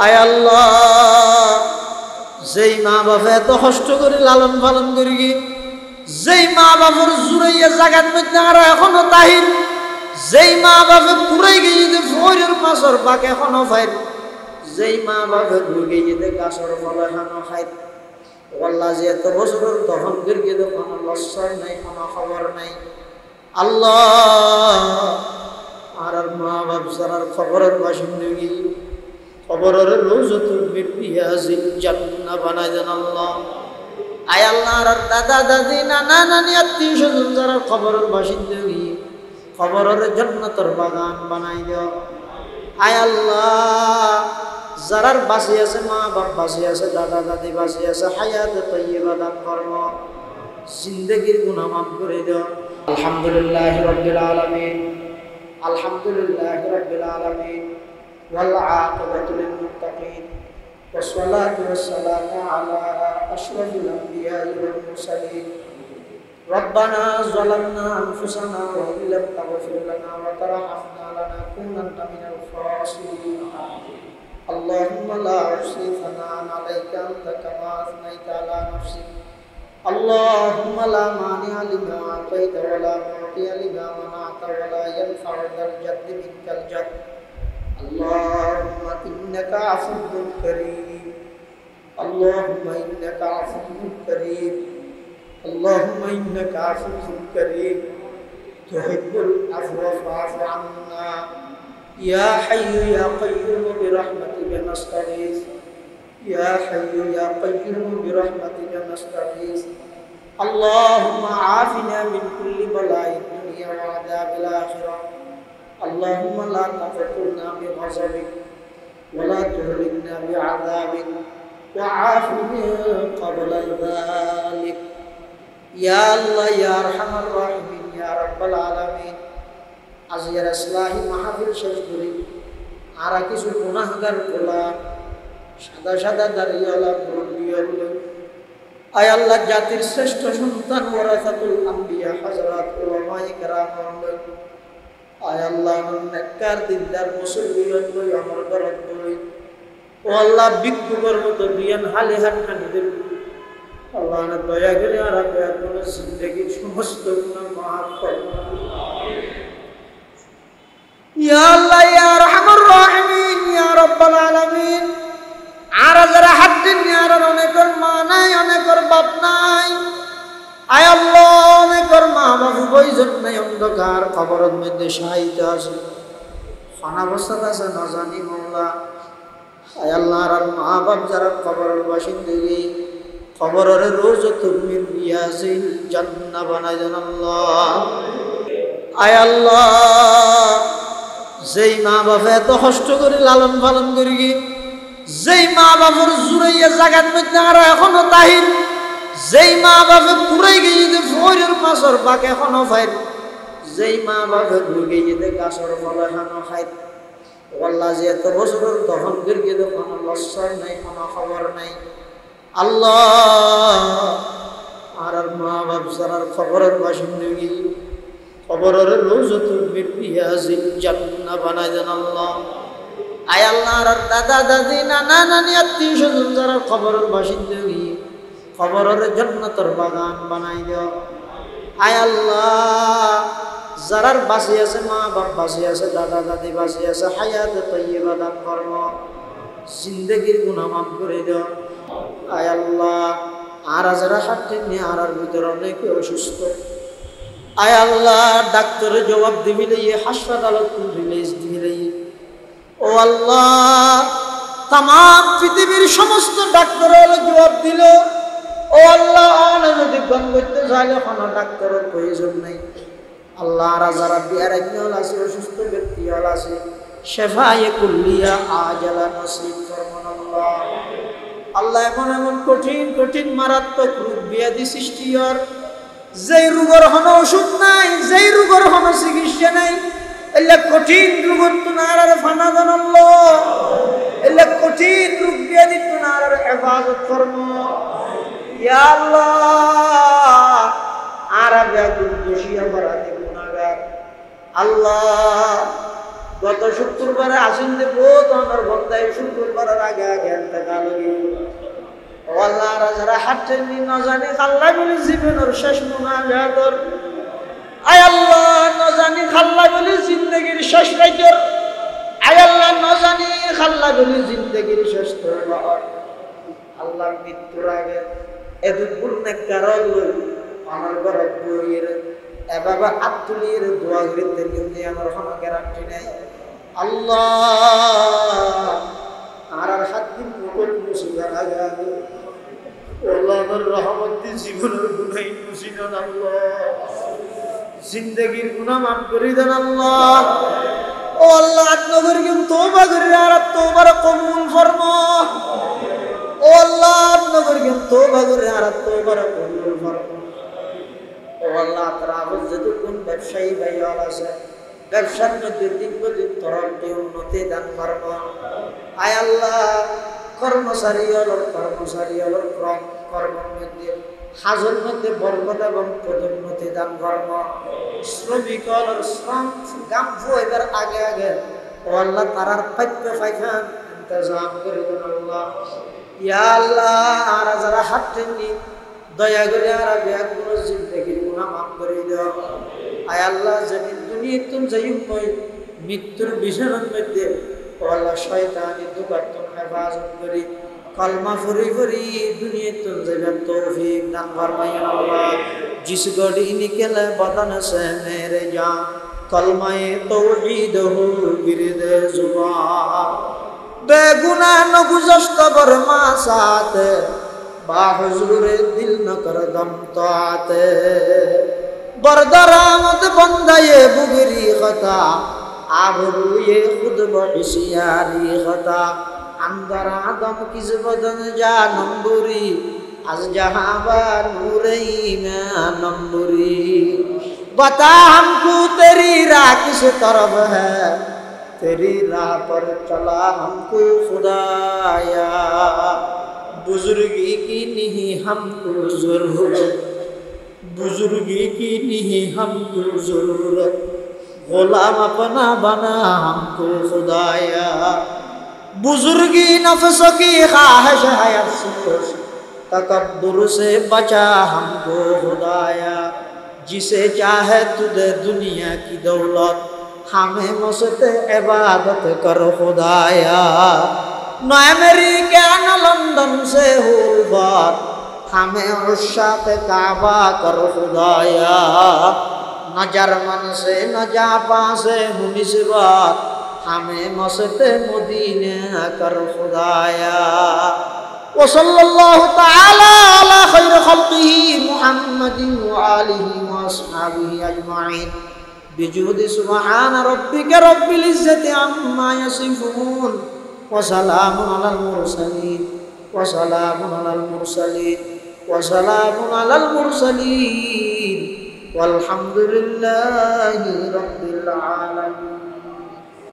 আয় আল্লাহ, যেই মা বাবা এত কষ্ট করে লালন পালন করি, যেই মা বাবার জুড়াইয়া জাগাত মধ্যে আর এখনো তাহির, যেই মা বাবা পুরাই গিয়ে ফোরের মাছর বাক এখনো ফাইর, যেই মা বাবা ঢুকে গিয়ে গাছর ফলে হানো খাই, আল্লাহ যে এত বছর দহন করে গিয়ে কোনো লস্কর নাই, কোনো খবর নাই। আল্লাহ আর মা বাপ যারার খবরের বাসিন্দগি, খবরের রোজতুল বিয়াজিল জান্নাহ বানাই দেন আল্লাহ। আয় আল্লাহ আর দাদা দাদি নানা নানি আত্মীয় স্বজন যারা খবরের বাসিন্দগি, খবরের জান্নাতের বাগান বানাই দাও। আয় আল্লাহ যারার বাঁচি আছে, মা বাপ বাঁচি আছে, দাদা দাদি বাঁচি আছে, হায়াতে তাইয়্যিবা দান করো, জিন্দেগির গুনাহ মাফ করে দাও। আলহামদুলিল্লাহি রাব্বিল আলামিন, আলহামদুলিল্লাহি রাব্বিল আলামিন, ওয়াল আকিবাতু লিল মুত্তাকিন, والصلاة والسلام على أشرف الأنبياء والمرسلين. ربنا ظلمنا أنفسنا وإن لم تغفر لنا وترحمنا لنكونن من الخاسرين. اللهم لا أحصي ثناء عليك أنت كما أثنيت على نفسك. اللهم لا مانع لما أعطيت ولا معطي لما منعت ولا ينفع ذا الجد منك الجد. اللهم إنك عفو كريم، اللهم إنك عفو كريم، اللهم إنك عفو كريم تحب العفو فاعف عنا. يا حي يا قيوم برحمتك نستغيث، يا حي يا قيوم برحمتك نستغيث. اللهم عافنا من كل بلاء الدنيا وعذاب الآخرة. اللهم لا تفتنا بغضبك ولا تهلكنا بعذابك وعافنا قبل ذلك. يا الله يا أرحم الراحمين يا رب العالمين. আজিয়ার ইসলাহি মাহফিল শেষ করি, আর কিছু গুনাহগার গোলা সাদা সাদা দাড়িওয়ালা মুরব্বী হলো, আয় আল্লাহ জাতির শ্রেষ্ঠ সন্তান ওয়ারাসাতুল আম্বিয়া হযরত উলামায়ে কেরাম হলো, আয় আল্লাহ নেককার দিনদার মুসল্লি হলো আমার ঘরত বই, ও আল্লাহ বিক্ষুবের মতো বিয়ান হালে হাত খানিদের আল্লাহ না দয়া করে আর আপনার জিন্দেগির সমস্ত গুনাহ মাফ করুন। ইয়া আল্লাহ ইয়া আরহামার রাহিমিন ইয়া রাব্বাল আলামিন। আর যারা হাত দিন আর অনেকের মা নাই, অনেকের বাপ নাই, আয় আল্লাহ অনেকের মা বাবু বইজন নাই, অন্ধকার কবরের মধ্যে শায়িত আছে, ফানা অবস্থা আছে না জানি মওলা। আয় আল্লাহ আর মা বাপ যারা কবরের বাসিন্দগি, কবরের রোজাতুল মিন রিয়াজিল জান্নাহ বানাই দেন আল্লাহ। আয় আল্লাহ যেই মা বাবা এত কষ্ট করে লালন পালন করি, যেই মা বাবার জুড়াইয়া জাগাত মধ্যে আর এখনো তাহির, যেই মা বাবা পুরাই গিয়ে ফোরের মাছর বাক এখনো ফাইর, যেই মা বাবা ঢুকে গিয়ে গাছর ফলে হানো খাই, আল্লাহ যে এত বছর দহন করে গিয়ে কোনো লস্কর নাই, কোনো খবর নাই। আল্লাহ আর মা বাপ যারার খবরের বাসিন্দগি, খবরের রোজাতুল বিয়াজিল জান্নাহ বানাই দেন আল্লাহ। আয় আল্লাহ আর দাদা দাদি নানা নানি আত্মীয় স্বজন যারা খবরের বাসিন্দগি, খবরের জান্নাতের বাগান বানাই দাও। আয় আল্লাহ যারার বাঁচি আছে, মা বাপ বাঁচি আছে, দাদা দাদি বাঁচি আছে, হায়াতে তাইয়্যিবা দান করো, জিন্দেগির গুনাহ মাফ করে দাও। আয় আল্লাহ আর যারা হাঁটতে নিয়ে আর ভিতরে অনেকে অসুস্থ, আয় আল্লাহ ডাক্তারের জবাব দিবিলে, হাসপাতালত রিলিজ দিবিলে, ও আল্লাহ তাম পৃথিবীর সমস্ত ডাক্তার জবাব দিল, ও আল্লাহ যদি গণ করতে চাইলে কোনো ডাক্তারের প্রয়োজন নেই। আল্লাহ আর যারা বিয়ারাইল আছে, অসুস্থ ব্যক্তি হল আছে, শেফায়ে কুল্লিয়া আজালা নসিব ফরমান আল্লাহ। আল্লাহ এমন এমন কঠিন কঠিন মারাত্মক রোগ ব্যাধি সৃষ্টি হর, যেই রোগের কোনো ওষুধ নাই, যেই রোগের কোনো চিকিৎসা নাই, এলে কঠিন রোগের তো না আর ফানা দেন আল্লাহ, এলে কঠিন রোগ ব্যাধি তো না আর হেফাজত করব ইয়া আল্লাহ। আর বেগুন দোষিয়া বাড়াতে গুনাহগার আল্লাহ, গত শুক্রবারে আসিন্দে বহুত আমার বন্ধায় শুক্রবারের আগে আগে ইন্তেকাল হয়ে ও আল্লাহ যারা হাঁটছেন না জানি খাল্লা বলে জীবনের শেষ মুনাজাতর আয় আল্লাহ না জানি খাল্লা বলে জিন্দগির শেষ রাইতর আয় আল্লাহ না জানি খাল্লা বলে জিন্দগির শেষ তরবার আল্লাহ মৃত্যুর আগে এদুপুর নেককার আমার ঘরে বইয়ের এভাবে আত্মলির দোয়া করতে কিন্তু আমার কোনো গ্যারান্টি নেই আল্লাহ আর হাত দিন মুকুল মুসিবার আগে আগে আল্লাহ আমার রহমত জীবনের গুনাই মুসিদান আল্লাহ জিন্দগির গুনাহ মাফ করে দেন আল্লাহ ও আল্লাহ আপনাদের কি তওবা করে আর তওবার কবুল ফরমা ও আল্লাহ আপনাদের কি তওবা করে আর তওবার কবুল ফরমা ও আল্লাহ তারা যত কোন ব্যবসায়ী ভাইয়া আছে ব্যবসার মধ্যে দীর্ঘদিন তরফটি উন্নতি দান ফরমা আয় আল্লাহ কর্মচারী হলোর কর্মের মধ্যে হাজর মধ্যে বরকত এবং পদোন্নতি দান কর্ম শ্রমিক হলোর শ্রম গাম ফুয়াইবার আগে আগে ও আল্লাহ তারার প্রাপ্য পাইখান ইন্তজাম করে দেন আল্লাহ ইয়া আল্লাহ আর যারা হাঁটেননি দয়া করে আর ব্যাগুলো জিন্দগির গুনাহ মাফ করে দাও আয় আল্লাহ যেদিন দুনিয়া তুমি যাই মৃত্যুর বিছানার মধ্যে ও আল্লাহ শয়তানি দুকাতন হেফাজত করি कलमा फरी फरी दुनिया तुम जब तौफीक दान फरमाइए अल्लाह जिस गड़ी निकले बदन से मेरे जान कलमाए तौहीद हो बिरद जुबान बेगुनाह न गुज़श्त बरमा साथ बाहुज़ूर दिल न कर दम तात बरदरामत बंदाए बुगरी खता आबरूए खुद बहिसियारी खता अंदर आदम किस बदन जा नंबुरी आज जहाबा नूरे में नंबुरी बता हमको तेरी राह किस तरफ है तेरी राह पर चला हमको खुदाया बुजुर्गी की नहीं हमको जरूरत बुजुर्गी की नहीं हमको जरूरत गुलाम अपना बना हमको खुदाया बुजुर्गी नफ्स की ख्वाहिश है अफसोस तकब्बुर से बचा हमको खुदाया जिसे चाहे तुझे दुनिया की दौलत हमें मुझसे इबादत कर खुदाया न अमेरिका न लंदन से हो बात हमें उशात काबा कर खुदाया न जर्मन से न जापान से हो निस्बत हमें मस्ते मदीना कर खुदाया व सल्लल्लाहु तआला अला खैर खल्क़िही मुहम्मदिन व आलिही व अस्हाबिही अजमाइन बिजुदी सुब्हान रब्बिका रब्बिल इज्जति अम्मा यसिफून व सलामुन अलल मुरसलीन व सलामुन अलल मुरसलीन व सलामुन अलल मुरसलीन वल्हम्दुलिल्लाहि रब्बिल आलमीन।